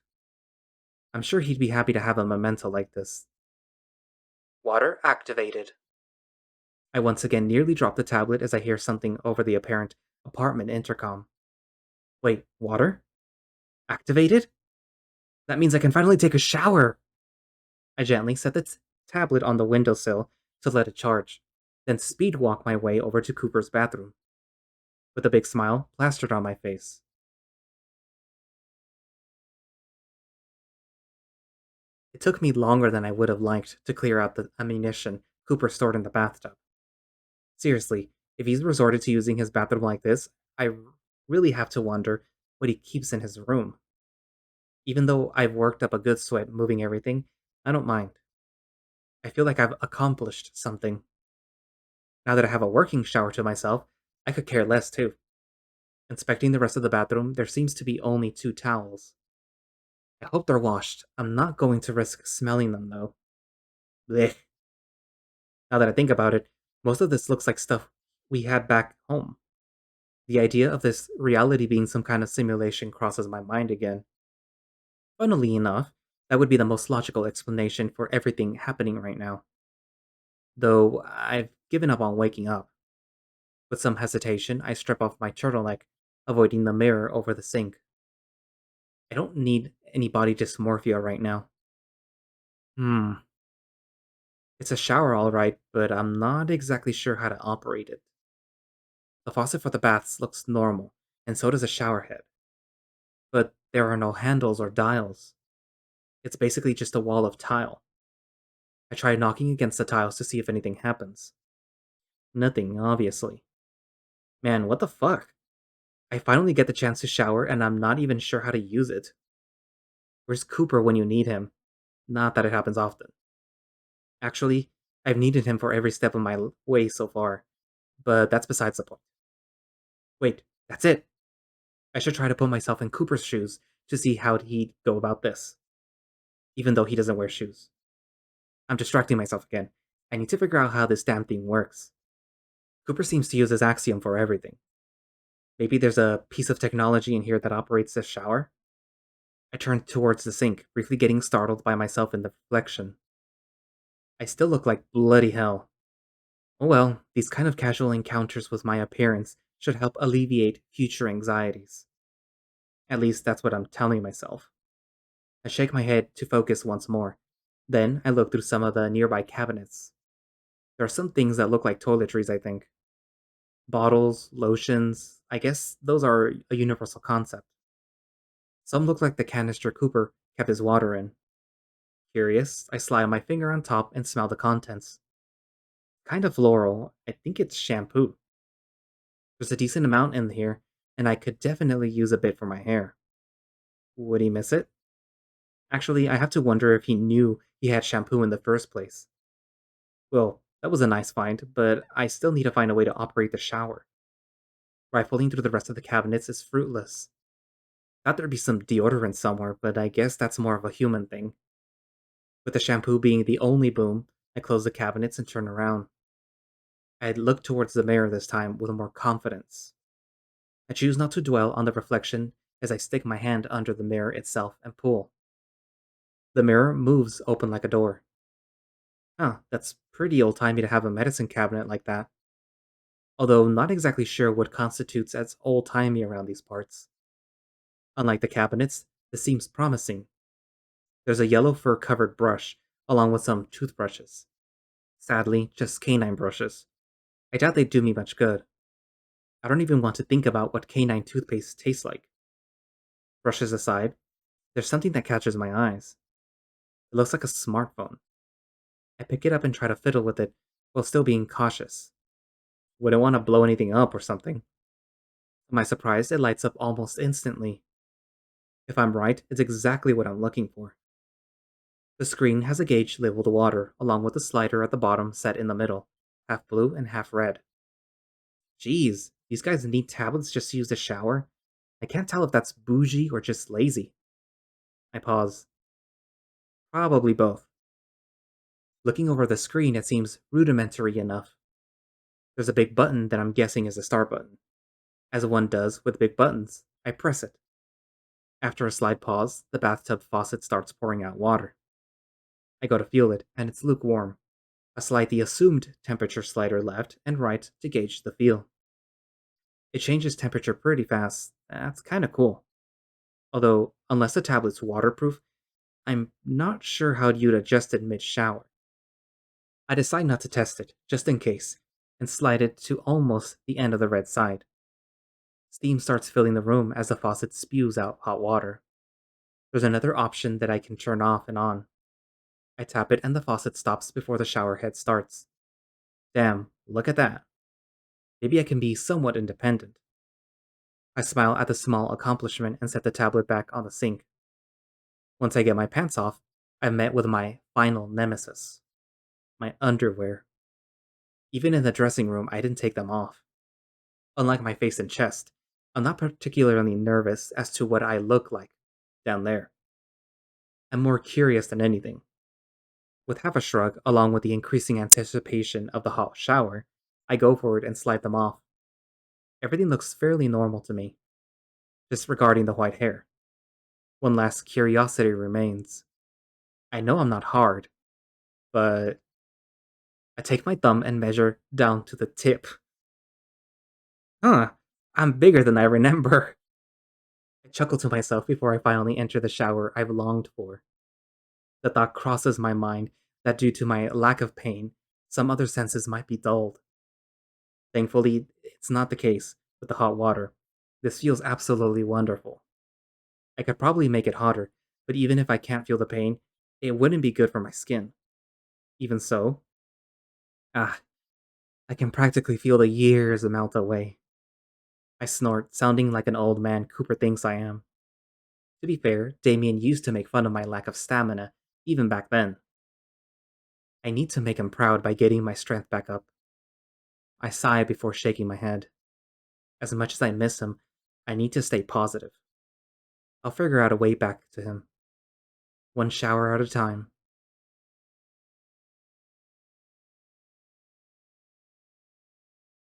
[SPEAKER 1] I'm sure he'd be happy to have a memento like this. Water activated. I once again nearly drop the tablet as I hear something over the apparent apartment intercom. Wait, water? Activated? That means I can finally take a shower! I gently set the tablet on the windowsill to let it charge, then speed walk my way over to Cooper's bathroom, with a big smile plastered on my face. It took me longer than I would have liked to clear out the ammunition Cooper stored in the bathtub. Seriously, if he's resorted to using his bathroom like this, I really have to wonder what he keeps in his room. Even though I've worked up a good sweat moving everything, I don't mind. I feel like I've accomplished something. Now that I have a working shower to myself, I could care less too. Inspecting the rest of the bathroom, there seems to be only two towels. I hope they're washed. I'm not going to risk smelling them though. Blech. Now that I think about it, most of this looks like stuff we had back home. The idea of this reality being some kind of simulation crosses my mind again. Funnily enough, that would be the most logical explanation for everything happening right now. Though I've given up on waking up. With some hesitation, I strip off my turtleneck, avoiding the mirror over the sink. I don't need any body dysmorphia right now. Hmm. It's a shower alright, but I'm not exactly sure how to operate it. The faucet for the baths looks normal, and so does the shower head. But there are no handles or dials. It's basically just a wall of tile. I try knocking against the tiles to see if anything happens. Nothing, obviously. Man, what the fuck? I finally get the chance to shower, and I'm not even sure how to use it. Where's Cooper when you need him? Not that it happens often. Actually, I've needed him for every step of my way so far, but that's besides the point. Wait, that's it! I should try to put myself in Cooper's shoes to see how he'd go about this, even though he doesn't wear shoes. I'm distracting myself again. I need to figure out how this damn thing works. Cooper seems to use his axiom for everything. Maybe there's a piece of technology in here that operates this shower? I turned towards the sink, briefly getting startled by myself in the reflection. I still look like bloody hell. Oh well, these kind of casual encounters with my appearance should help alleviate future anxieties. At least that's what I'm telling myself. I shake my head to focus once more. Then I look through some of the nearby cabinets. There are some things that look like toiletries, I think. Bottles, lotions, I guess those are a universal concept. Some look like the canister Cooper kept his water in. Curious, I slide my finger on top and smell the contents. Kind of floral, I think it's shampoo. There's a decent amount in here, and I could definitely use a bit for my hair. Would he miss it? Actually, I have to wonder if he knew he had shampoo in the first place. Well, that was a nice find, but I still need to find a way to operate the shower. Rifling through the rest of the cabinets is fruitless. Thought there'd be some deodorant somewhere, but I guess that's more of a human thing. With the shampoo being the only boom, I close the cabinets and turn around. I look towards the mirror this time with more confidence. I choose not to dwell on the reflection as I stick my hand under the mirror itself and pull. The mirror moves open like a door. Huh, that's pretty old-timey to have a medicine cabinet like that. Although not exactly sure what constitutes as old-timey around these parts. Unlike the cabinets, this seems promising. There's a yellow fur-covered brush, along with some toothbrushes. Sadly, just canine brushes. I doubt they'd do me much good. I don't even want to think about what canine toothpaste tastes like. Brushes aside, there's something that catches my eyes. It looks like a smartphone. I pick it up and try to fiddle with it, while still being cautious. Wouldn't want to blow anything up or something. To my surprise, it lights up almost instantly. If I'm right, it's exactly what I'm looking for. The screen has a gauge labeled water, along with a slider at the bottom set in the middle, half blue and half red. Geez, these guys need tablets just to use the shower? I can't tell if that's bougie or just lazy. I pause. Probably both. Looking over the screen, it seems rudimentary enough. There's a big button that I'm guessing is a start button. As one does with big buttons, I press it. After a slight pause, the bathtub faucet starts pouring out water. I go to feel it, and it's lukewarm. A slightly assumed temperature slider left and right to gauge the feel. It changes temperature pretty fast. That's kinda cool. Although, unless the tablet's waterproof, I'm not sure how you'd adjust it mid shower. I decide not to test it, just in case, and slide it to almost the end of the red side. Steam starts filling the room as the faucet spews out hot water. There's another option that I can turn off and on. I tap it and the faucet stops before the shower head starts. Damn, look at that. Maybe I can be somewhat independent. I smile at the small accomplishment and set the tablet back on the sink. Once I get my pants off, I'm met with my final nemesis, my underwear. Even in the dressing room, I didn't take them off. Unlike my face and chest, I'm not particularly nervous as to what I look like down there. I'm more curious than anything. With half a shrug, along with the increasing anticipation of the hot shower, I go for it and slide them off. Everything looks fairly normal to me, disregarding the white hair. One last curiosity remains. I know I'm not hard, but I take my thumb and measure down to the tip. Huh, I'm bigger than I remember. I chuckle to myself before I finally enter the shower I've longed for. The thought crosses my mind that due to my lack of pain, some other senses might be dulled. Thankfully, it's not the case with the hot water. This feels absolutely wonderful. I could probably make it hotter, but even if I can't feel the pain, it wouldn't be good for my skin. Even so, ah, I can practically feel the years melt away. I snort, sounding like an old man Cooper thinks I am. To be fair, Damien used to make fun of my lack of stamina, even back then. I need to make him proud by getting my strength back up. I sigh before shaking my head. As much as I miss him, I need to stay positive. I'll figure out a way back to him. One shower at a time.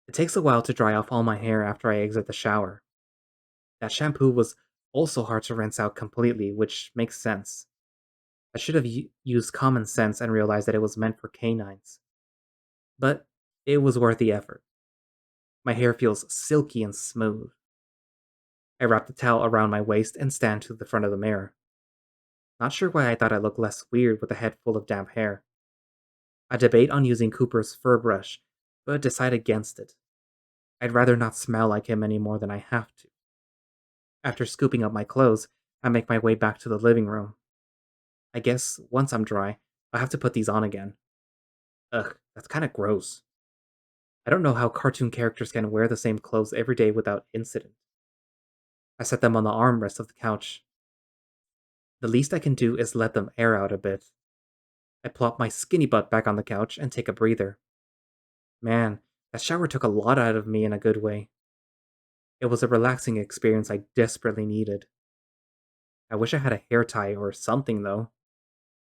[SPEAKER 1] It takes a while to dry off all my hair after I exit the shower. That shampoo was also hard to rinse out completely, which makes sense. I should have used common sense and realized that it was meant for canines. But it was worth the effort. My hair feels silky and smooth. I wrap the towel around my waist and stand to the front of the mirror. Not sure why I thought I looked less weird with a head full of damp hair. I debate on using Cooper's fur brush, but decide against it. I'd rather not smell like him any more than I have to. After scooping up my clothes, I make my way back to the living room. I guess once I'm dry, I'll have to put these on again. Ugh, that's kinda gross. I don't know how cartoon characters can wear the same clothes every day without incident. I set them on the armrest of the couch. The least I can do is let them air out a bit. I plop my skinny butt back on the couch and take a breather. Man, that shower took a lot out of me in a good way. It was a relaxing experience I desperately needed. I wish I had a hair tie or something, though.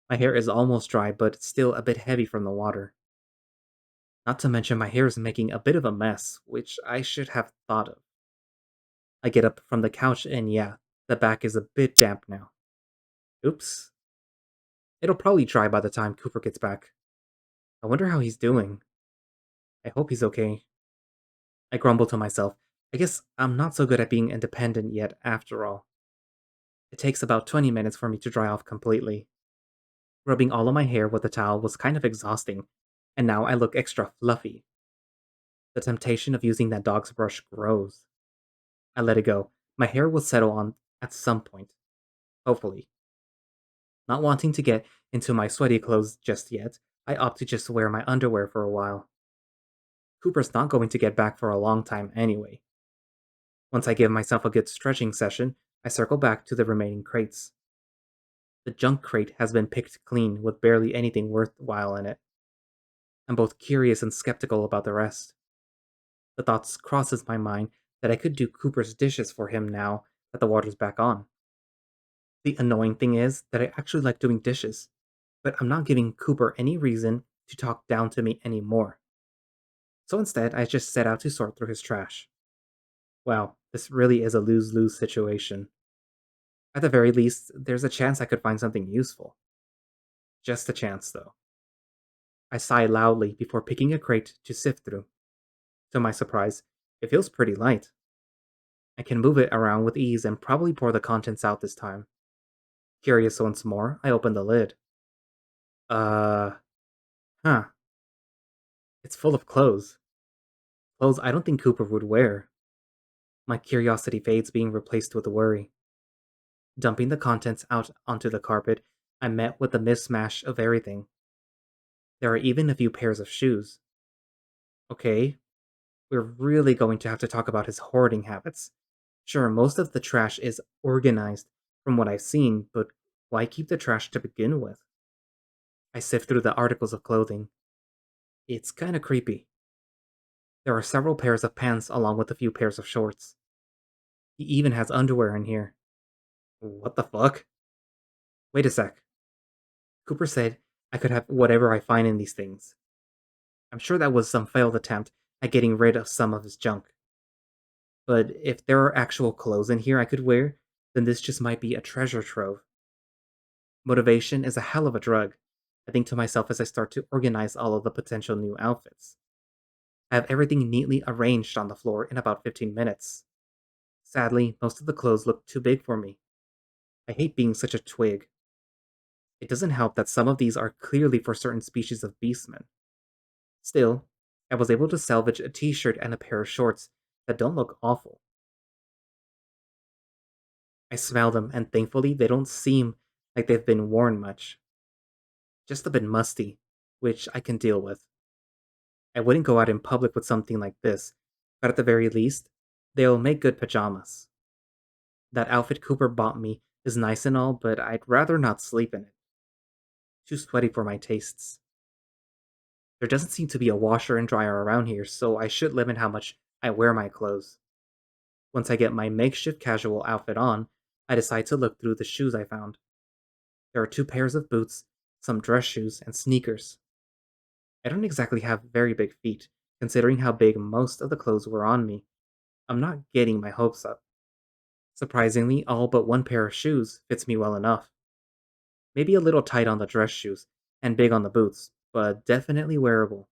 [SPEAKER 1] My hair is almost dry, but still a bit heavy from the water. Not to mention, my hair is making a bit of a mess, which I should have thought of. I get up from the couch, and yeah, the back is a bit damp now. Oops. It'll probably dry by the time Cooper gets back. I wonder how he's doing. I hope he's okay. I grumble to myself. I guess I'm not so good at being independent yet, after all. It takes about 20 minutes for me to dry off completely. Rubbing all of my hair with a towel was kind of exhausting, and now I look extra fluffy. The temptation of using that dog's brush grows. I let it go. My hair will settle on at some point. Hopefully. Not wanting to get into my sweaty clothes just yet, I opt to just wear my underwear for a while. Cooper's not going to get back for a long time anyway. Once I give myself a good stretching session, I circle back to the remaining crates. The junk crate has been picked clean with barely anything worthwhile in it. I'm both curious and skeptical about the rest. The thoughts crosses my mind that I could do Cooper's dishes for him now that the water's back on. The annoying thing is that I actually like doing dishes, but I'm not giving Cooper any reason to talk down to me anymore. So instead, I just set out to sort through his trash. Wow, this really is a lose-lose situation. At the very least, there's a chance I could find something useful. Just a chance, though. I sigh loudly before picking a crate to sift through. To my surprise, it feels pretty light. I can move it around with ease and probably pour the contents out this time. Curious once more, I open the lid. Uh, huh. It's full of clothes. Clothes I don't think Cooper would wear. My curiosity fades, being replaced with worry. Dumping the contents out onto the carpet, I'm met with a mismatch of everything. There are even a few pairs of shoes. Okay, we're really going to have to talk about his hoarding habits. Sure, most of the trash is organized from what I've seen, but why keep the trash to begin with? I sift through the articles of clothing. It's kinda creepy. There are several pairs of pants along with a few pairs of shorts. He even has underwear in here. What the fuck? Wait a sec. Cooper said I could have whatever I find in these things. I'm sure that was some failed attempt at getting rid of some of his junk. But if there are actual clothes in here I could wear, then this just might be a treasure trove. Motivation is a hell of a drug, I think to myself as I start to organize all of the potential new outfits. I have everything neatly arranged on the floor in about 15 minutes. Sadly, most of the clothes look too big for me. I hate being such a twig. It doesn't help that some of these are clearly for certain species of beastmen. Still, I was able to salvage a t-shirt and a pair of shorts that don't look awful. I smell them, and thankfully they don't seem like they've been worn much. Just a bit musty, which I can deal with. I wouldn't go out in public with something like this, but at the very least, they'll make good pajamas. That outfit Cooper bought me is nice and all, but I'd rather not sleep in it. Too sweaty for my tastes. There doesn't seem to be a washer and dryer around here, so I should limit how much I wear my clothes. Once I get my makeshift casual outfit on, I decide to look through the shoes I found. There are two pairs of boots, some dress shoes, and sneakers. I don't exactly have very big feet, considering how big most of the clothes were on me. I'm not getting my hopes up. Surprisingly, all but one pair of shoes fits me well enough. Maybe a little tight on the dress shoes, and big on the boots, but definitely wearable.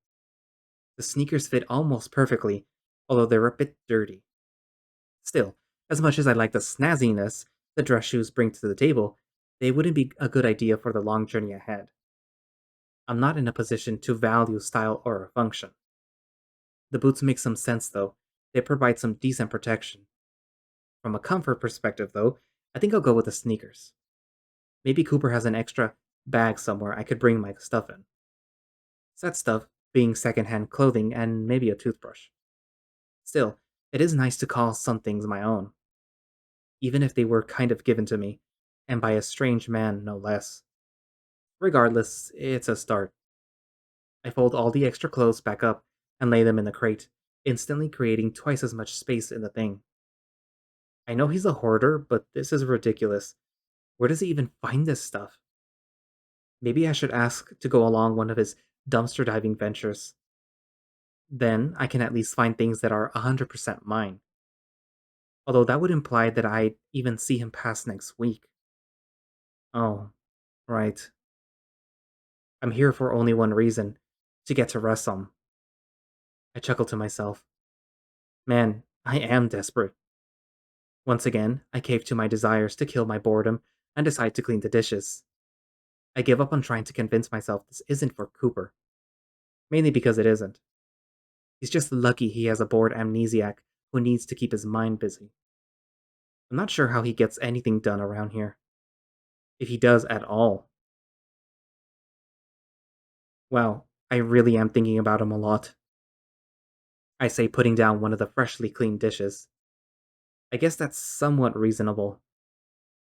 [SPEAKER 1] The sneakers fit almost perfectly, although they're a bit dirty. Still, as much as I like the snazziness the dress shoes bring to the table, they wouldn't be a good idea for the long journey ahead. I'm not in a position to value style or function. The boots make some sense though. They provide some decent protection. From a comfort perspective though, I think I'll go with the sneakers. Maybe Cooper has an extra bag somewhere I could bring my stuff in. Said stuff being secondhand clothing and maybe a toothbrush. Still, it is nice to call some things my own, even if they were kind of given to me, and by a strange man no less. Regardless, it's a start. I fold all the extra clothes back up and lay them in the crate, instantly creating twice as much space in the thing. I know he's a hoarder, but this is ridiculous. Where does he even find this stuff? Maybe I should ask to go along one of his dumpster diving ventures. Then I can at least find things that are 100% mine. Although that would imply that I'd even see him past next week. Oh, right. I'm here for only one reason, to get to Resoom. I chuckle to myself. Man, I am desperate. Once again, I cave to my desires to kill my boredom and decide to clean the dishes. I give up on trying to convince myself this isn't for Cooper. Mainly because it isn't. He's just lucky he has a bored amnesiac who needs to keep his mind busy. I'm not sure how he gets anything done around here. If he does at all. Well, I really am thinking about him a lot. I say, putting down one of the freshly cleaned dishes. I guess that's somewhat reasonable.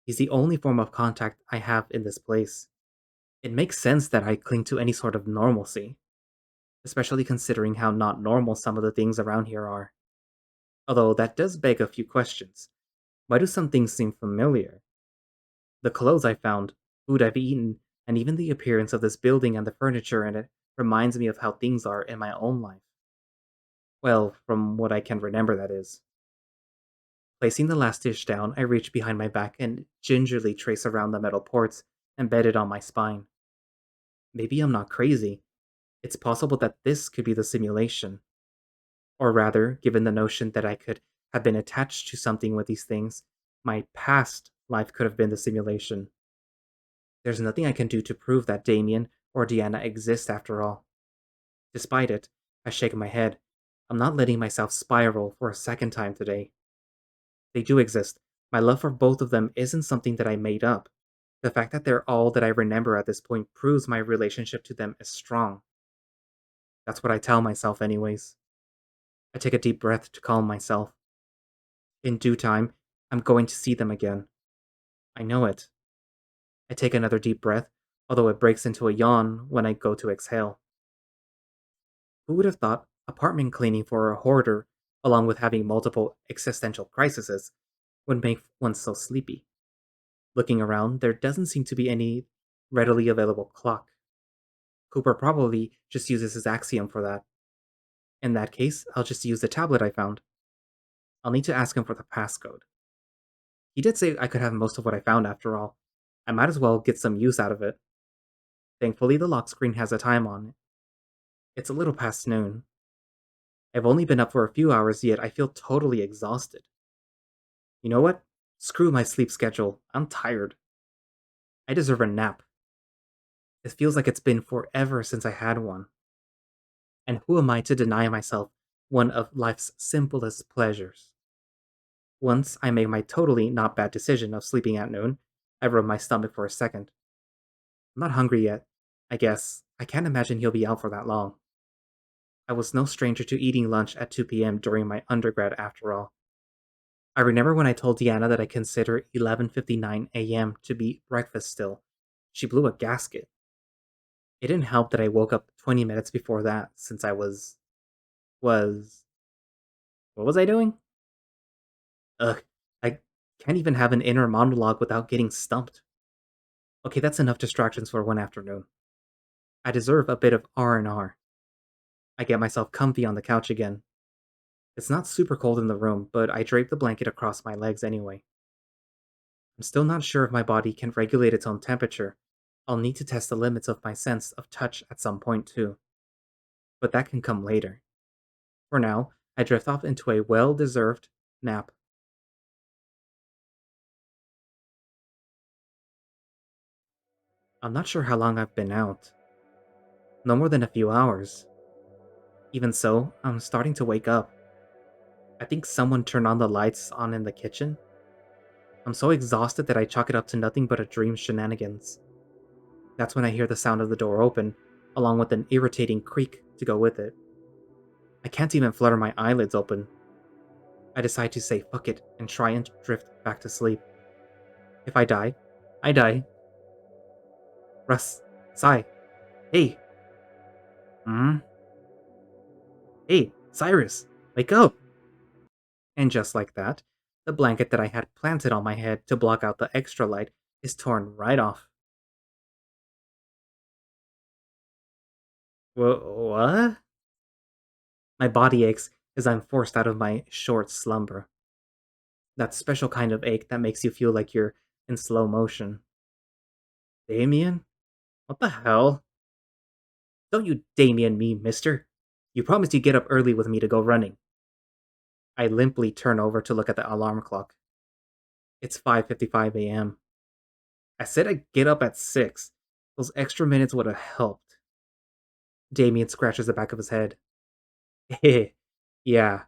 [SPEAKER 1] He's the only form of contact I have in this place. It makes sense that I cling to any sort of normalcy, especially considering how not normal some of the things around here are. Although that does beg a few questions. Why do some things seem familiar? The clothes I found, food I've eaten, and even the appearance of this building and the furniture in it reminds me of how things are in my own life. Well, from what I can remember, that is. Placing the last dish down, I reach behind my back and gingerly trace around the metal ports embedded on my spine. Maybe I'm not crazy. It's possible that this could be the simulation. Or rather, given the notion that I could have been attached to something with these things, my past life could have been the simulation. There's nothing I can do to prove that Damien or Deanna exist after all. Despite it, I shake my head. I'm not letting myself spiral for a second time today. They do exist. My love for both of them isn't something that I made up. The fact that they're all that I remember at this point proves my relationship to them is strong. That's what I tell myself, anyways. I take a deep breath to calm myself. In due time, I'm going to see them again. I know it. I take another deep breath, although it breaks into a yawn when I go to exhale. Who would have thought apartment cleaning for a hoarder, along with having multiple existential crises, would make one so sleepy? Looking around, there doesn't seem to be any readily available clock. Cooper probably just uses his axiom for that. In that case, I'll just use the tablet I found. I'll need to ask him for the passcode. He did say I could have most of what I found after all. I might as well get some use out of it. Thankfully, the lock screen has a time on it. It's a little past noon. I've only been up for a few hours, yet I feel totally exhausted. You know what? Screw my sleep schedule. I'm tired. I deserve a nap. It feels like it's been forever since I had one. And who am I to deny myself one of life's simplest pleasures? Once I made my totally not bad decision of sleeping at noon, I rubbed my stomach for a second. I'm not hungry yet. I guess. I can't imagine he'll be out for that long. I was no stranger to eating lunch at 2 p.m. during my undergrad after all. I remember when I told Deanna that I consider 11:59 a.m. to be breakfast still. She blew a gasket. It didn't help that I woke up 20 minutes before that since I was what was I doing? Ugh, I can't even have an inner monologue without getting stumped. Okay, that's enough distractions for one afternoon. I deserve a bit of R&R. I get myself comfy on the couch again. It's not super cold in the room, but I drape the blanket across my legs anyway. I'm still not sure if my body can regulate its own temperature. I'll need to test the limits of my sense of touch at some point too. But that can come later. For now, I drift off into a well-deserved nap. I'm not sure how long I've been out. No more than a few hours. Even so, I'm starting to wake up. I think someone turned on the lights on in the kitchen. I'm so exhausted that I chalk it up to nothing but a dream shenanigans. That's when I hear the sound of the door open, along with an irritating creak to go with it. I can't even flutter my eyelids open. I decide to say fuck it and try and drift back to sleep. If I die, I die. Russ, Sai, hey, hmm? Hey, Cyrus, wake up! And just like that, the blanket that I had planted on my head to block out the extra light is torn right off. What? My body aches as I'm forced out of my short slumber. That special kind of ache that makes you feel like you're in slow motion. Damien? What the hell? Don't you Damien me, mister. You promised you'd get up early with me to go running. I limply turn over to look at the alarm clock. It's 5:55 a.m. I said I'd get up at 6. Those extra minutes would have helped. Damien scratches the back of his head. Heh, yeah,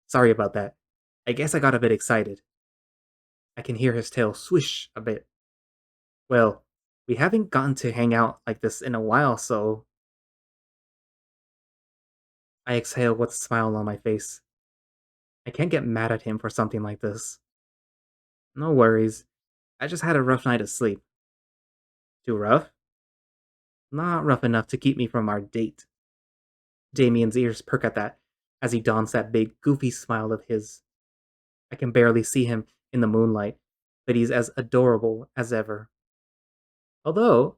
[SPEAKER 1] sorry about that. I guess I got a bit excited. I can hear his tail swish a bit. Well, we haven't gotten to hang out like this in a while, so I exhale with a smile on my face. I can't get mad at him for something like this. No worries. I just had a rough night of sleep. Too rough? Not rough enough to keep me from our date. Damien's ears perk at that as he dons that big, goofy smile of his. I can barely see him in the moonlight, but he's as adorable as ever. Although,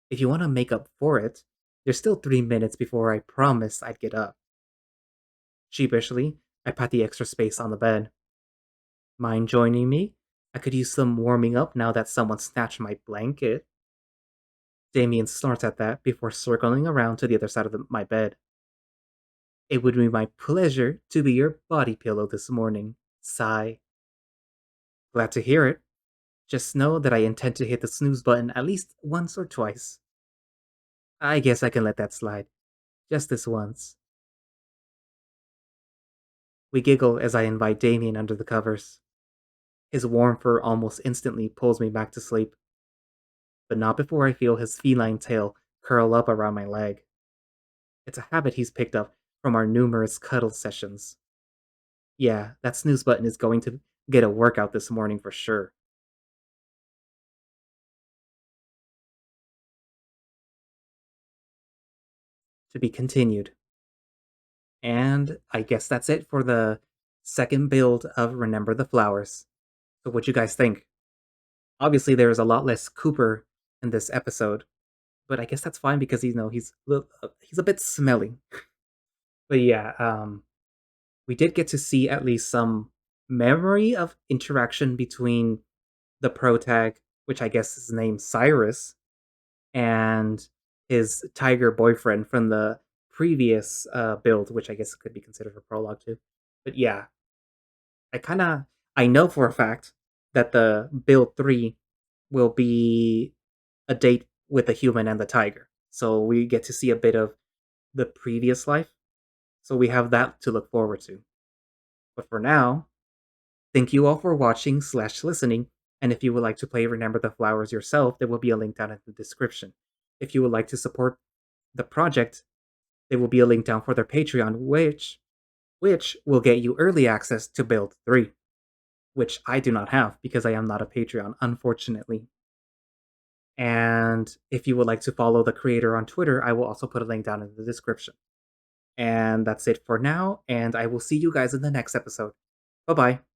[SPEAKER 1] if you want to make up for it, there's still 3 minutes before I promised I'd get up. Sheepishly, I pat the extra space on the bed. Mind joining me? I could use some warming up now that someone snatched my blanket. Damien snorts at that before circling around to the other side of my bed. It would be my pleasure to be your body pillow this morning. Sigh. Glad to hear it. Just know that I intend to hit the snooze button at least once or twice. I guess I can let that slide. Just this once. We giggle as I invite Damien under the covers. His warm fur almost instantly pulls me back to sleep, but not before I feel his feline tail curl up around my leg. It's a habit he's picked up from our numerous cuddle sessions. Yeah, that snooze button is going to get a workout this morning for sure. To be continued. And I guess that's it for the second build of Remember the Flowers. So, what you guys think? Obviously, there's a lot less Cooper in this episode, but I guess that's fine because he's a bit smelly. But yeah, we did get to see at least some memory of interaction between the protag, which I guess is named Cyrus, and his tiger boyfriend from the previous build, which I guess could be considered a prologue too. But yeah, I kind of I know for a fact that the build 3 will be a date with the human and the tiger. So we get to see a bit of the previous life. So we have that to look forward to. But for now, thank you all for watching slash listening. And if you would like to play Remember the Flowers yourself, there will be a link down in the description. If you would like to support the project, there will be a link down for their Patreon, which will get you early access to Build 3, which I do not have because I am not a Patreon, unfortunately. And if you would like to follow the creator on Twitter, I will also put a link down in the description. And that's it for now, and I will see you guys in the next episode. Bye bye.